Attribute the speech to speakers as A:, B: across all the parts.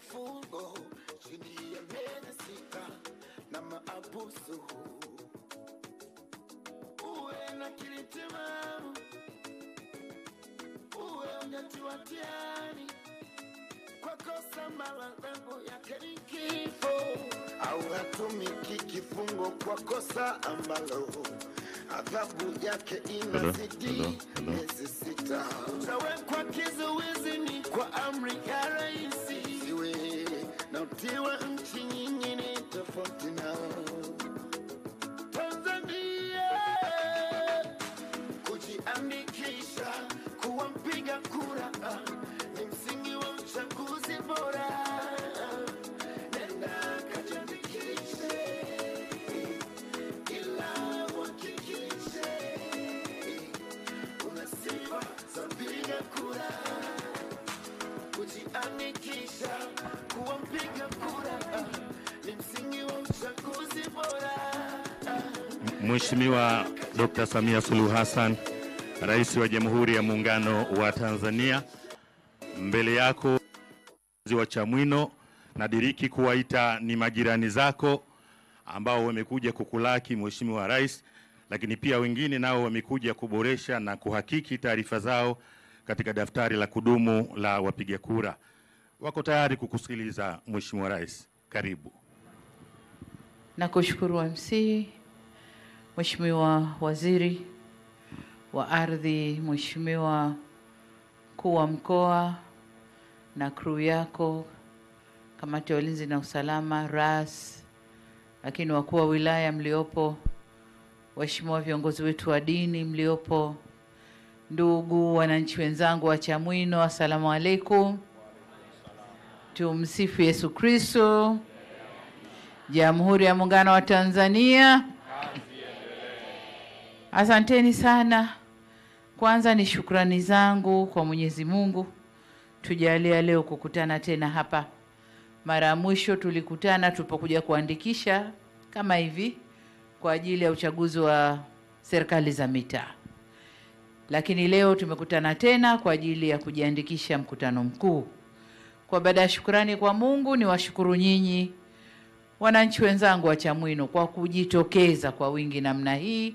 A: kifungo chini ya miezi 6 na maabusu. Uwe na kilitimamu, uwe hujatiwatiani kwa kosa maadhabu yake ni kifo, au hatumiki kifungo kwa kosa ambalo adhabu yake inazidi miezi 6. Utawekwa kizuizini kwa amri ya rais, iwe na utiwa nchi nyingine tofauti na Tanzania. Kujiandikisha kuwa mpiga kura ni msingi wa uchaguzi bora. Nenda kajiandikishe, ila uhakikishe una sifa za mpiga kura. Kujiandikisha kuwa mpiga kura ni msingi wa uchaguzi bora.
B: Mheshimiwa Dr. Samia Suluhu Hassan, Rais wa Jamhuri ya Muungano wa Tanzania, mbele yako wa Chamwino na diriki kuwaita ni majirani zako ambao wamekuja kukulaki Mheshimiwa Rais, lakini pia wengine nao wamekuja kuboresha na kuhakiki taarifa zao katika daftari la kudumu la wapiga kura. Wako tayari kukusikiliza Mheshimiwa Rais. Karibu.
C: Nakushukuru MC, Mheshimiwa Waziri wa Ardhi, Mheshimiwa Mkuu wa Mkoa na crew yako, Kamati ya Ulinzi na Usalama, RAS, lakini wakuu wa wilaya mliopo, waheshimiwa viongozi wetu wa dini mliopo, ndugu wananchi wenzangu wa Chamwino, asalamu alaykum. Tumsifu Yesu Kristo. Jamhuri ya Muungano wa Tanzania. Asanteni sana. Kwanza ni shukrani zangu kwa Mwenyezi Mungu tujalia leo kukutana tena hapa. Mara ya mwisho tulikutana tulipokuja kuandikisha kama hivi kwa ajili ya uchaguzi wa serikali za mitaa. Lakini leo tumekutana tena kwa ajili ya kujiandikisha mkutano mkuu. Kwa baada ya shukrani kwa Mungu, ni washukuru nyinyi wananchi wenzangu wa Chamwino kwa kujitokeza kwa wingi namna hii,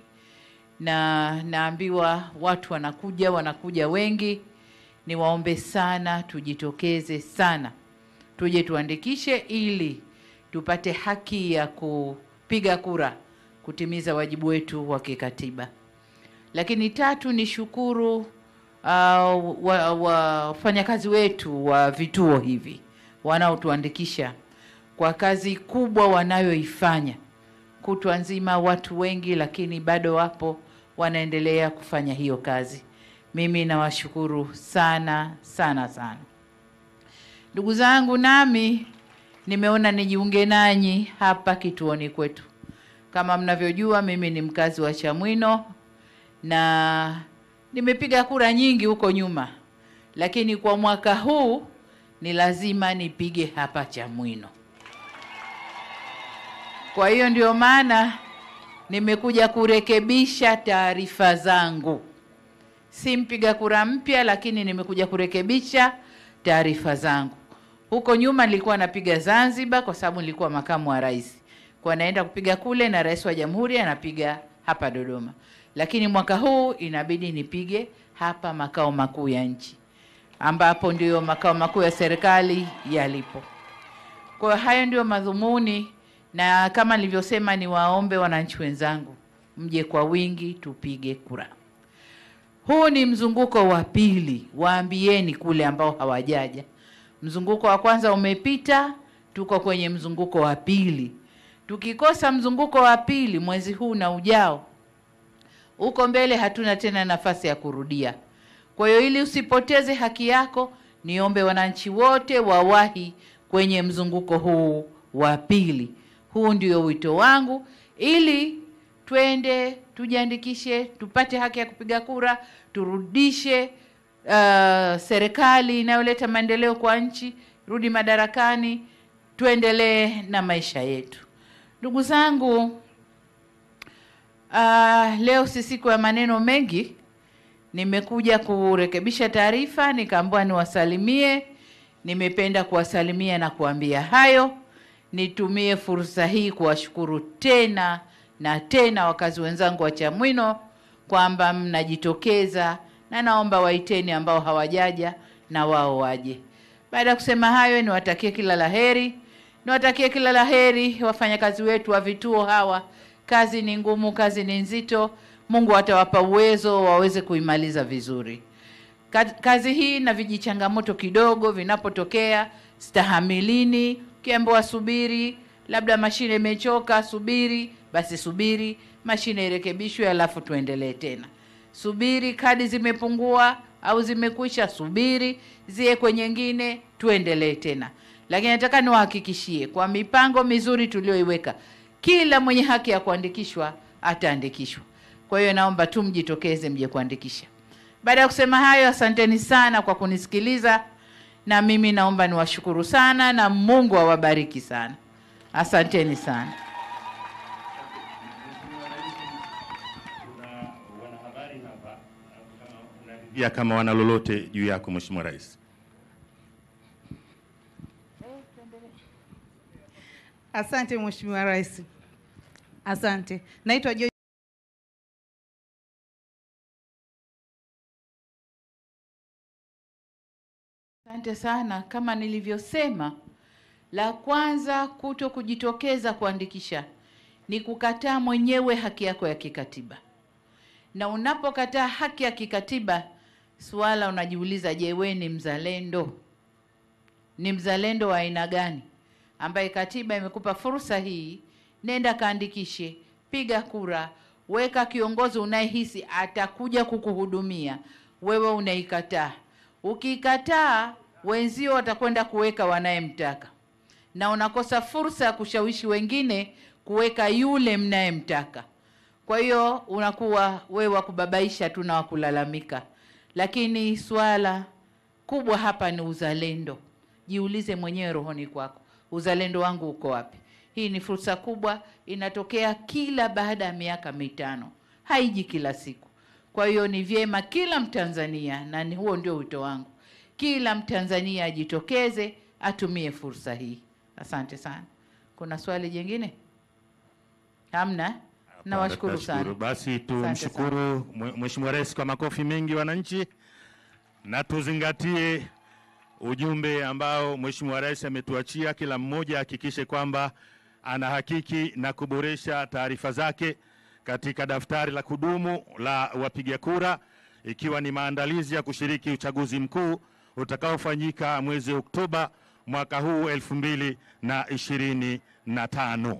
C: na naambiwa watu wanakuja wengi. Niwaombe sana tujitokeze sana, tuje tuandikishe ili tupate haki ya kupiga kura, kutimiza wajibu wetu wa kikatiba. Lakini tatu, ni shukuru wafanyakazi wetu wa vituo hivi wanaotuandikisha kwa kazi kubwa wanayoifanya kutwa nzima, watu wengi, lakini bado wapo wanaendelea kufanya hiyo kazi. Mimi nawashukuru sana sana sana. Ndugu zangu, nami nimeona nijiunge nanyi hapa kituoni kwetu. Kama mnavyojua, mimi ni mkazi wa Chamwino na nimepiga kura nyingi huko nyuma, lakini kwa mwaka huu ni lazima nipige hapa Chamwino. Kwa hiyo ndio maana nimekuja kurekebisha taarifa zangu. Si mpiga kura mpya, lakini nimekuja kurekebisha taarifa zangu. Huko nyuma nilikuwa napiga Zanzibar kwa sababu nilikuwa makamu wa rais. Kwa naenda kupiga kule na rais wa jamhuri anapiga hapa Dodoma. Lakini mwaka huu inabidi nipige hapa makao makuu ya nchi, ambapo ndio makao makuu ya serikali yalipo. Kwa hayo ndio madhumuni, na kama nilivyosema, ni waombe wananchi wenzangu mje kwa wingi tupige kura. Huu ni mzunguko wa pili, waambieni kule ambao hawajaja. Mzunguko wa kwanza umepita, tuko kwenye mzunguko wa pili. Tukikosa mzunguko wa pili mwezi huu na ujao, uko mbele hatuna tena nafasi ya kurudia. Kwa hiyo ili usipoteze haki yako, niombe wananchi wote wawahi kwenye mzunguko huu wa pili. Huu ndio wito wangu, ili twende tujiandikishe, tupate haki ya kupiga kura, turudishe serikali inayoleta maendeleo kwa nchi, rudi madarakani, tuendelee na maisha yetu. Ndugu zangu, leo si siku ya maneno mengi. Nimekuja kurekebisha taarifa, nikaambiwa niwasalimie Nimependa kuwasalimia na kuambia hayo. Nitumie fursa hii kuwashukuru tena na tena wakazi wenzangu wa Chamwino kwamba mnajitokeza, na naomba waiteni ambao hawajaja na wao waje. Baada ya kusema hayo, niwatakie kila laheri. Niwatakie kila laheri wafanyakazi wetu wa vituo hawa. Kazi ni ngumu, kazi ni nzito. Mungu atawapa uwezo waweze kuimaliza vizuri. Kazi hii na vijichangamoto kidogo vinapotokea, stahamilini. Ukiambiwa subiri, labda mashine imechoka, subiri, basi subiri, mashine irekebishwe alafu tuendelee tena. Subiri, kadi zimepungua au zimekwisha, subiri, zie kwenye nyingine, tuendelee tena. Lakini nataka niwahakikishie kwa mipango mizuri tulioiweka, kila mwenye haki ya kuandikishwa ataandikishwa. Kwa hiyo naomba tu mjitokeze mje kuandikisha. Baada ya kusema hayo, asanteni sana kwa kunisikiliza, na mimi naomba niwashukuru sana na Mungu awabariki sana. Asanteni sana.
B: Wanahabari hapa kama wana lolote juu yako Mheshimiwa Rais.
D: Asante Mheshimiwa Rais. Asante. Naitwa
C: Asante sana. Kama nilivyosema, la kwanza kuto kujitokeza kuandikisha ni kukataa mwenyewe haki yako ya kikatiba. Na unapokataa haki ya kikatiba, swala unajiuliza, je, wewe ni mzalendo? Ni mzalendo wa aina gani ambaye katiba imekupa fursa hii? Nenda kaandikishe, piga kura, weka kiongozi unayehisi atakuja kukuhudumia. Wewe unaikataa. Ukikataa, wenzio watakwenda kuweka wanayemtaka, na unakosa fursa ya kushawishi wengine kuweka yule mnayemtaka. Kwa hiyo unakuwa wewe wa kubabaisha tu na wa kulalamika. Lakini swala kubwa hapa ni uzalendo. Jiulize mwenyewe rohoni kwako, uzalendo wangu uko wapi? Hii ni fursa kubwa, inatokea kila baada ya miaka mitano, haiji kila siku. Kwa hiyo ni vyema kila Mtanzania, na huo ndio wito wangu, kila Mtanzania ajitokeze, atumie fursa hii. Asante sana. Kuna swali jingine? Hamna? Nawashukuru sana.
B: Basi tumshukuru Mheshimiwa Rais kwa makofi mengi wananchi, na tuzingatie ujumbe ambao Mheshimiwa Rais ametuachia. Kila mmoja hakikishe kwamba anahakiki na kuboresha taarifa zake katika daftari la kudumu la wapiga kura, ikiwa ni maandalizi ya kushiriki uchaguzi mkuu utakaofanyika mwezi Oktoba mwaka huu 2025.